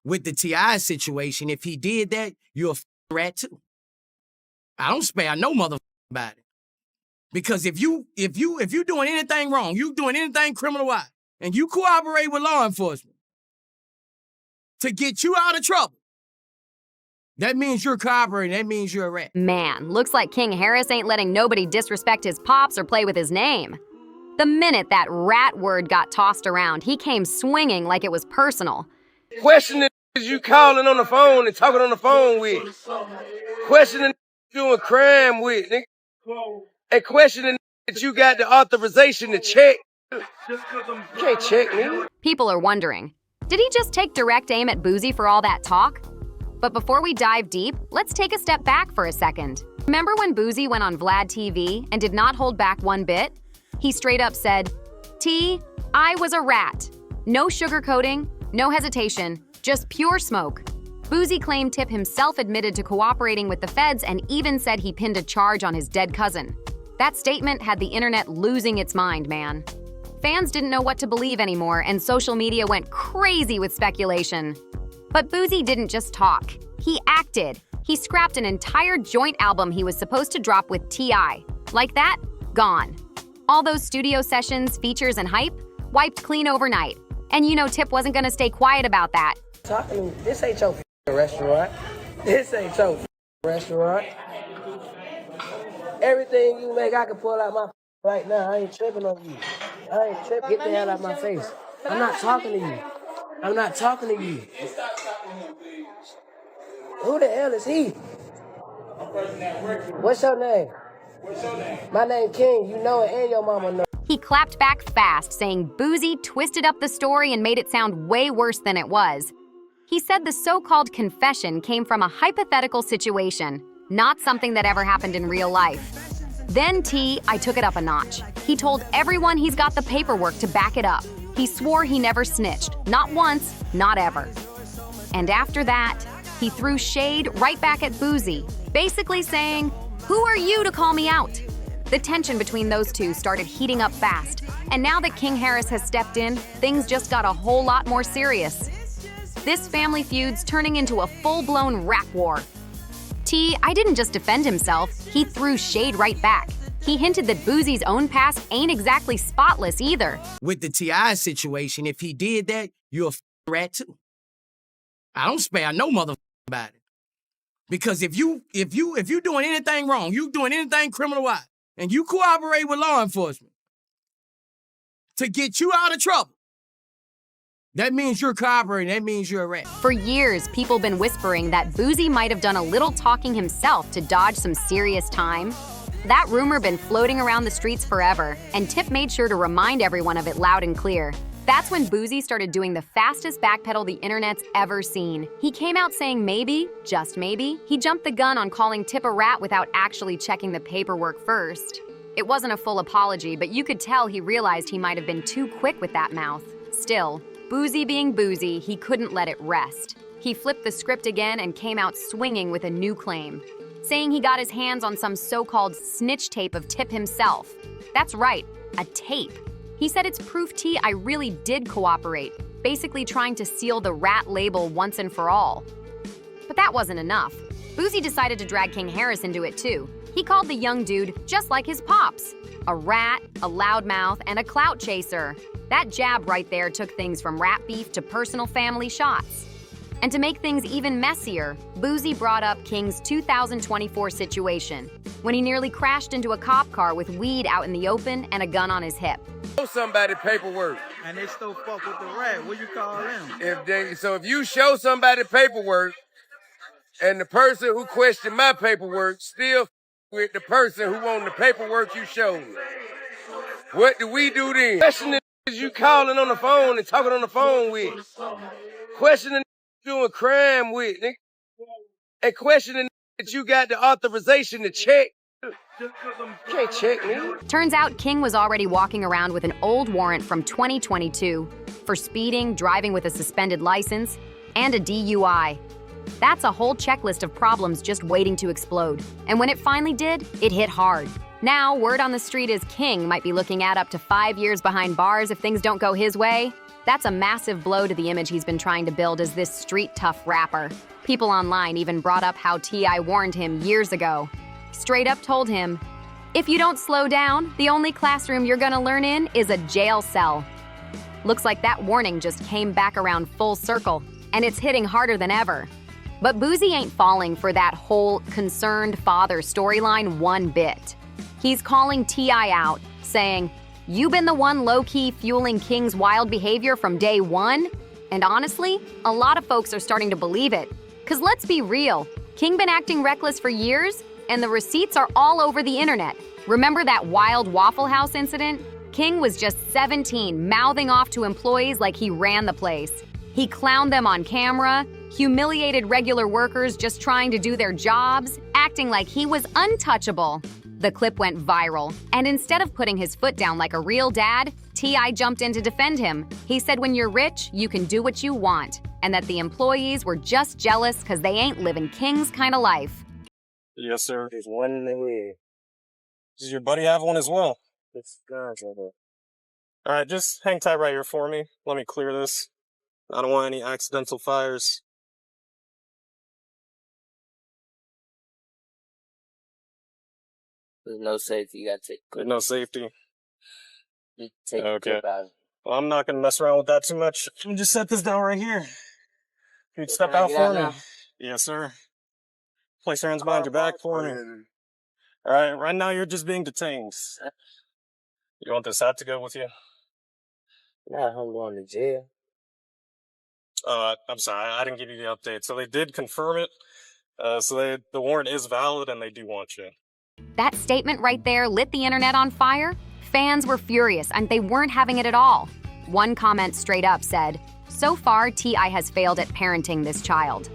With the T.I. situation, if he did that, you're a rat too. I don't spare no motherfucking body. Because if you doing anything wrong, you doing anything criminal-wise, and you cooperate with law enforcement to get you out of trouble, that means you're cooperating. That means you're a rat. Man, looks like King Harris ain't letting nobody disrespect his pops or play with his name. The minute that rat word got tossed around, he came swinging like it was personal. Questioning you calling on the phone and talking on the phone with. Questioning doing crime with. And questioning that you got the authorization to check. You can't check me. People are wondering, did he just take direct aim at Boosie for all that talk? But before we dive deep, let's take a step back for a second. Remember when Boosie went on Vlad TV and did not hold back one bit? He straight up said, T, I was a rat. No sugarcoating, no hesitation, just pure smoke. Boosie claimed Tip himself admitted to cooperating with the feds and even said he pinned a charge on his dead cousin. That statement had the internet losing its mind, man. Fans didn't know what to believe anymore, and social media went crazy with speculation. But Boosie didn't just talk. He acted. He scrapped an entire joint album he was supposed to drop with T.I. Like that, gone. All those studio sessions, features, and hype wiped clean overnight. And you know Tip wasn't gonna stay quiet about that. Talking, this ain't your restaurant. This ain't your restaurant. Everything you make, I can pull out my right now. I ain't tripping on you. I ain't tripping. Get the hell out of my face. I'm not talking to you. I'm not talking to you. Who the hell is he? What's your name? My name King. You know it, and your mama know. He clapped back fast, saying Boosie twisted up the story and made it sound way worse than it was. He said the so-called confession came from a hypothetical situation, not something that ever happened in real life. Then I took it up a notch. He told everyone he's got the paperwork to back it up. He swore he never snitched, not once, not ever. And after that, he threw shade right back at Boosie, basically saying, who are you to call me out? The tension between those two started heating up fast, and now that King Harris has stepped in, things just got a whole lot more serious. This family feud's turning into a full-blown rap war. I didn't just defend himself, he threw shade right back. He hinted that Boosie's own past ain't exactly spotless either. With the T.I. situation, if he did that, you're a rat too. I don't spare no motherfucking body. Because if you doing anything wrong, you doing anything criminal-wise, and you cooperate with law enforcement to get you out of trouble, that means you're cooperating. That means you're a rat. For years, people been whispering that Boosie might have done a little talking himself to dodge some serious time. That rumor been floating around the streets forever, and Tip made sure to remind everyone of it loud and clear. That's when Boosie started doing the fastest backpedal the internet's ever seen. He came out saying maybe, just maybe, he jumped the gun on calling Tip a rat without actually checking the paperwork first. It wasn't a full apology, but you could tell he realized he might have been too quick with that mouth. Still, Boosie being Boosie, he couldn't let it rest. He flipped the script again and came out swinging with a new claim, saying he got his hands on some so-called snitch tape of Tip himself. That's right, a tape. He said it's proof I really did cooperate, basically trying to seal the rat label once and for all. But that wasn't enough. Boosie decided to drag King Harris into it too. He called the young dude just like his pops. A rat, a loudmouth, and a clout chaser. That jab right there took things from rap beef to personal family shots. And to make things even messier, Boosie brought up King's 2024 situation, when he nearly crashed into a cop car with weed out in the open and a gun on his hip. Show somebody paperwork. And they still fuck with the rat. What you call them? If you show somebody paperwork, and the person who questioned my paperwork still with the person who wanted the paperwork you showed me, what do we do then? Questioning you calling on the phone and talking on the phone with. Questioning doing crime with. And questioning that you got the authorization to check. You can't check me. Turns out King was already walking around with an old warrant from 2022 for speeding, driving with a suspended license, and a DUI. That's a whole checklist of problems just waiting to explode. And when it finally did, it hit hard. Now, word on the street is King might be looking at up to 5 years behind bars if things don't go his way. That's a massive blow to the image he's been trying to build as this street-tough rapper. People online even brought up how T.I. warned him years ago. Straight up told him, "If you don't slow down, the only classroom you're gonna learn in is a jail cell." Looks like that warning just came back around full circle, and it's hitting harder than ever. But Boosie ain't falling for that whole concerned father storyline one bit. He's calling T.I. out, saying, "You been the one low-key fueling King's wild behavior from day one?" And honestly, a lot of folks are starting to believe it. Cause let's be real, King been acting reckless for years, and the receipts are all over the internet. Remember that wild Waffle House incident? King was just 17, mouthing off to employees like he ran the place. He clowned them on camera, humiliated regular workers just trying to do their jobs, acting like he was untouchable. The clip went viral, and instead of putting his foot down like a real dad, T.I. jumped in to defend him. He said when you're rich, you can do what you want, and that the employees were just jealous because they ain't living King's kind of life. Yes, sir. There's one in the way. Does your buddy have one as well? It's gone, brother. All right, just hang tight right here for me. Let me clear this. I don't want any accidental fires. There's no safety. You gotta take. There's no safety. You take Okay. the clip out. Well, I'm not gonna mess around with that too much. Let me just set this down right here. You'd step Can I out get for out me. now? Yes, sir. Place your hands behind your back for me. All right, right now you're just being detained. You want this hat to go with you? Nah, I'm going to jail. I'm sorry, I didn't give you the update. So they did confirm it. The warrant is valid and they do want you. That statement right there lit the internet on fire. Fans were furious and they weren't having it at all. One comment straight up said, "So far, T.I. has failed at parenting this child.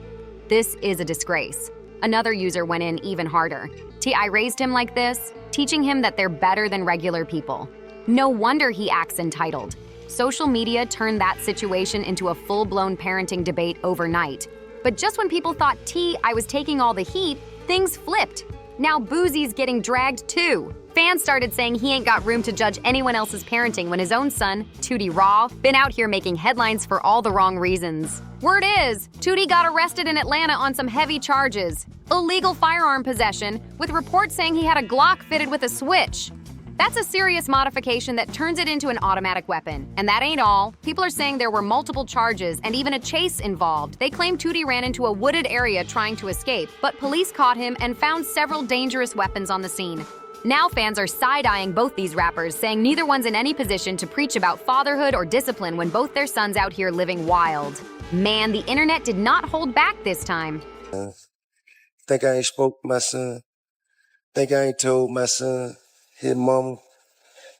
This is a disgrace." Another user went in even harder. T.I. raised him like this, teaching him that they're better than regular people. No wonder he acts entitled. Social media turned that situation into a full-blown parenting debate overnight. But just when people thought T.I. was taking all the heat, things flipped. Now Boosie's getting dragged too. Fans started saying he ain't got room to judge anyone else's parenting when his own son, Tootie Raw, been out here making headlines for all the wrong reasons. Word is, Tootie got arrested in Atlanta on some heavy charges. Illegal firearm possession, with reports saying he had a Glock fitted with a switch. That's a serious modification that turns it into an automatic weapon. And that ain't all. People are saying there were multiple charges and even a chase involved. They claim Tootie ran into a wooded area trying to escape, but police caught him and found several dangerous weapons on the scene. Now fans are side-eyeing both these rappers, saying neither one's in any position to preach about fatherhood or discipline when both their sons out here living wild. Man, the internet did not hold back this time. Think I ain't spoke to my son? Think I ain't told my son, his mama,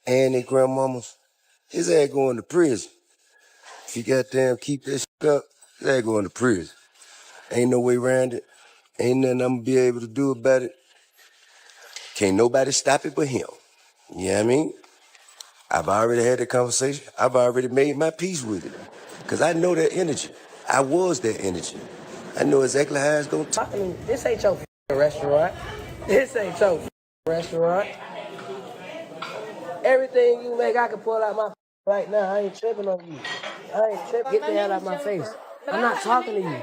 and his grandmama, his ass going to prison. If you goddamn keep this up, his ass going to prison. Ain't no way around it. Ain't nothing I'm gonna be able to do about it. Can't nobody stop it but him. You know what I mean? I've already had the conversation. I've already made my peace with it. Because I know that energy. I was that energy. I know exactly how it's going to This ain't your restaurant. This ain't your restaurant. Everything you make, I can pull out my right now. I ain't tripping on you. I ain't tripping. Get the hell out of my face. I'm not talking to you.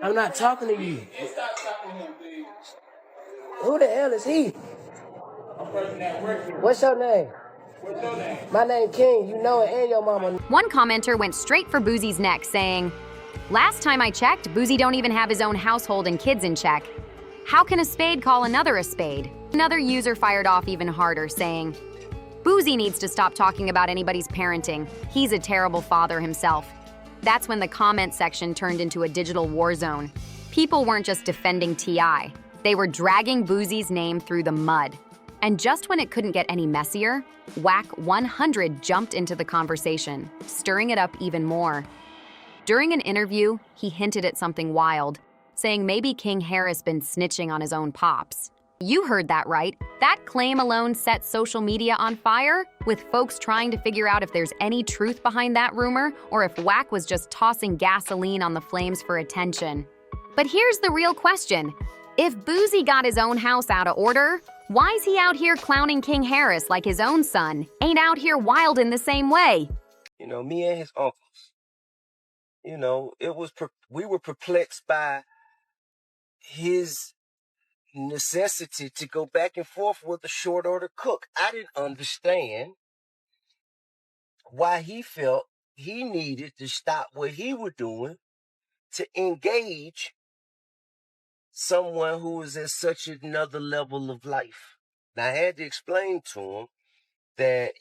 I'm not talking to you. Who the hell is he? What's your name? My name King. You know it, and your mama. One commenter went straight for Boosie's neck, saying, "Last time I checked, Boosie don't even have his own household and kids in check. How can a spade call another a spade?" Another user fired off even harder, saying, "Boosie needs to stop talking about anybody's parenting. He's a terrible father himself." That's when the comment section turned into a digital war zone. People weren't just defending T.I. They were dragging Boosie's name through the mud. And just when it couldn't get any messier, Wack 100 jumped into the conversation, stirring it up even more. During an interview, he hinted at something wild, saying maybe King Harris been snitching on his own pops. You heard that right. That claim alone set social media on fire, with folks trying to figure out if there's any truth behind that rumor or if Wack was just tossing gasoline on the flames for attention. But here's the real question. If Boosie got his own house out of order, why's he out here clowning King Harris like his own son ain't out here wild in the same way? me and his uncles. We were perplexed by his necessity to go back and forth with a short order cook. I didn't understand why he felt he needed to stop what he was doing to engage someone who was at such another level of life. Now, I had to explain to him that,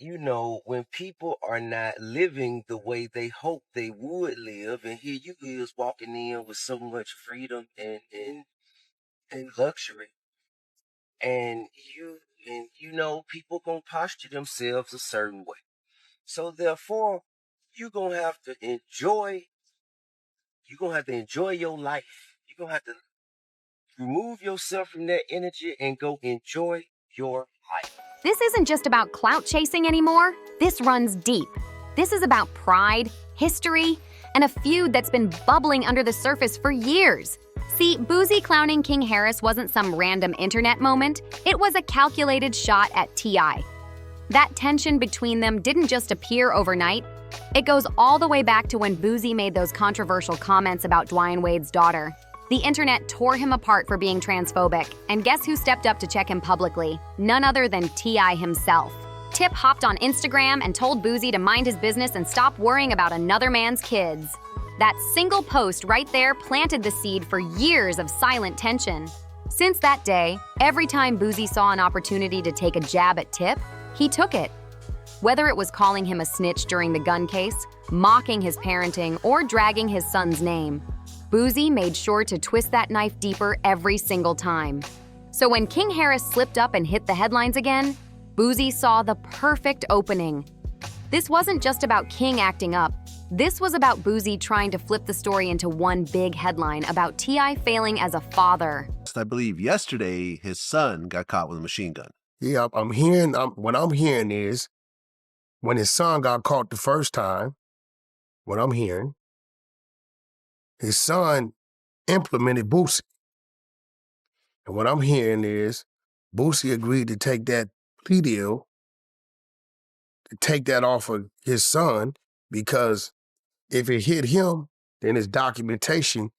when people are not living the way they hope they would live, and here you is walking in with so much freedom and luxury, and people gonna posture themselves a certain way. So therefore, you're gonna have to enjoy your life. You're gonna have to remove yourself from that energy and go enjoy your life. This isn't just about clout chasing anymore. This runs deep. This is about pride, history, and a feud that's been bubbling under the surface for years. See, Boosie clowning King Harris wasn't some random internet moment. It was a calculated shot at T.I. That tension between them didn't just appear overnight. It goes all the way back to when Boosie made those controversial comments about Dwayne Wade's daughter. The internet tore him apart for being transphobic, and guess who stepped up to check him publicly? None other than T.I. himself. Tip hopped on Instagram and told Boosie to mind his business and stop worrying about another man's kids. That single post right there planted the seed for years of silent tension. Since that day, every time Boosie saw an opportunity to take a jab at Tip, he took it. Whether it was calling him a snitch during the gun case, mocking his parenting, or dragging his son's name, Boosie made sure to twist that knife deeper every single time. So when King Harris slipped up and hit the headlines again, Boosie saw the perfect opening. This wasn't just about King acting up. This was about Boosie trying to flip the story into one big headline about T.I. failing as a father. I believe yesterday his son got caught with a machine gun. Yeah, what I'm hearing is when his son got caught the first time, what I'm hearing, his son implemented Boosie. And what I'm hearing is Boosie agreed to take that plea deal, to take that off of his son, because if it hit him, then his documentation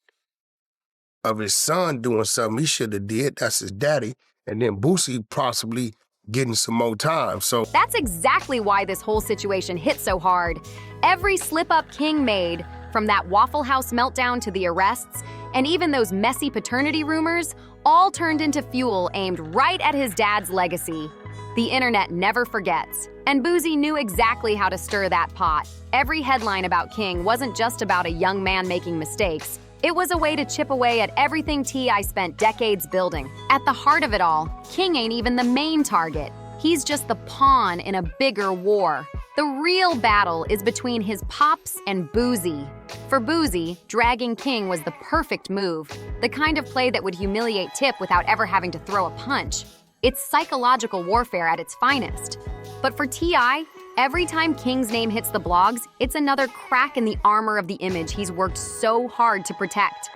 of his son doing something he should have did, that's his daddy, and then Boosie possibly getting some more time. So that's exactly why this whole situation hit so hard. Every slip-up King made, from that Waffle House meltdown to the arrests, and even those messy paternity rumors, all turned into fuel aimed right at his dad's legacy. The internet never forgets, and Boosie knew exactly how to stir that pot. Every headline about King wasn't just about a young man making mistakes. It was a way to chip away at everything T.I. spent decades building. At the heart of it all, King ain't even the main target. He's just the pawn in a bigger war. The real battle is between his pops and Boosie. For Boosie, dragging King was the perfect move, the kind of play that would humiliate Tip without ever having to throw a punch. It's psychological warfare at its finest. But for T.I., every time King's name hits the blogs, it's another crack in the armor of the image he's worked so hard to protect.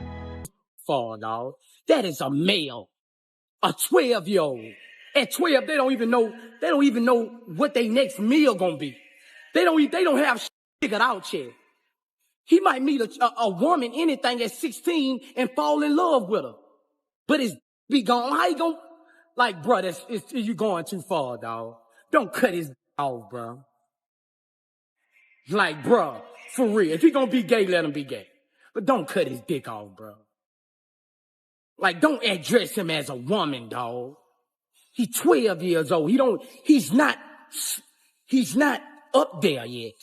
For dog, that is a male, a 12-year-old. At 12, they don't even know what their next meal gonna be. They don't have shit figured out yet. He might meet a woman, anything at 16 and fall in love with her. But it's be gone. How you gonna, like, bro, you going too far, dog. Don't cut his off, bro. Like, bro, for real. If he gonna be gay, let him be gay. But don't cut his dick off, bro. Like, don't address him as a woman, dog. He's 12 years old. He's not up there yet.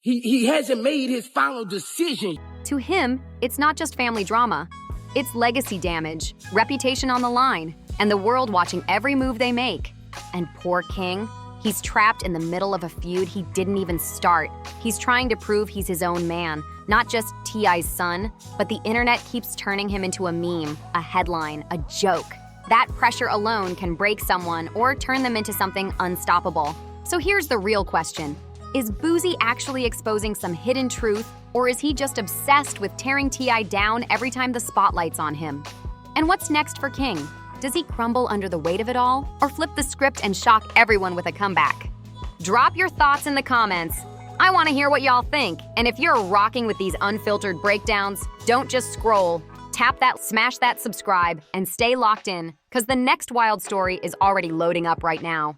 He hasn't made his final decision. To him, it's not just family drama. It's legacy damage, reputation on the line, and the world watching every move they make. And poor King, he's trapped in the middle of a feud he didn't even start. He's trying to prove he's his own man, not just T.I.'s son, but the internet keeps turning him into a meme, a headline, a joke. That pressure alone can break someone or turn them into something unstoppable. So here's the real question. Is Boosie actually exposing some hidden truth, or is he just obsessed with tearing T.I. down every time the spotlight's on him? And what's next for King? Does he crumble under the weight of it all, or flip the script and shock everyone with a comeback? Drop your thoughts in the comments. I want to hear what y'all think. And if you're rocking with these unfiltered breakdowns, don't just scroll. Tap that, smash that subscribe, and stay locked in, because the next wild story is already loading up right now.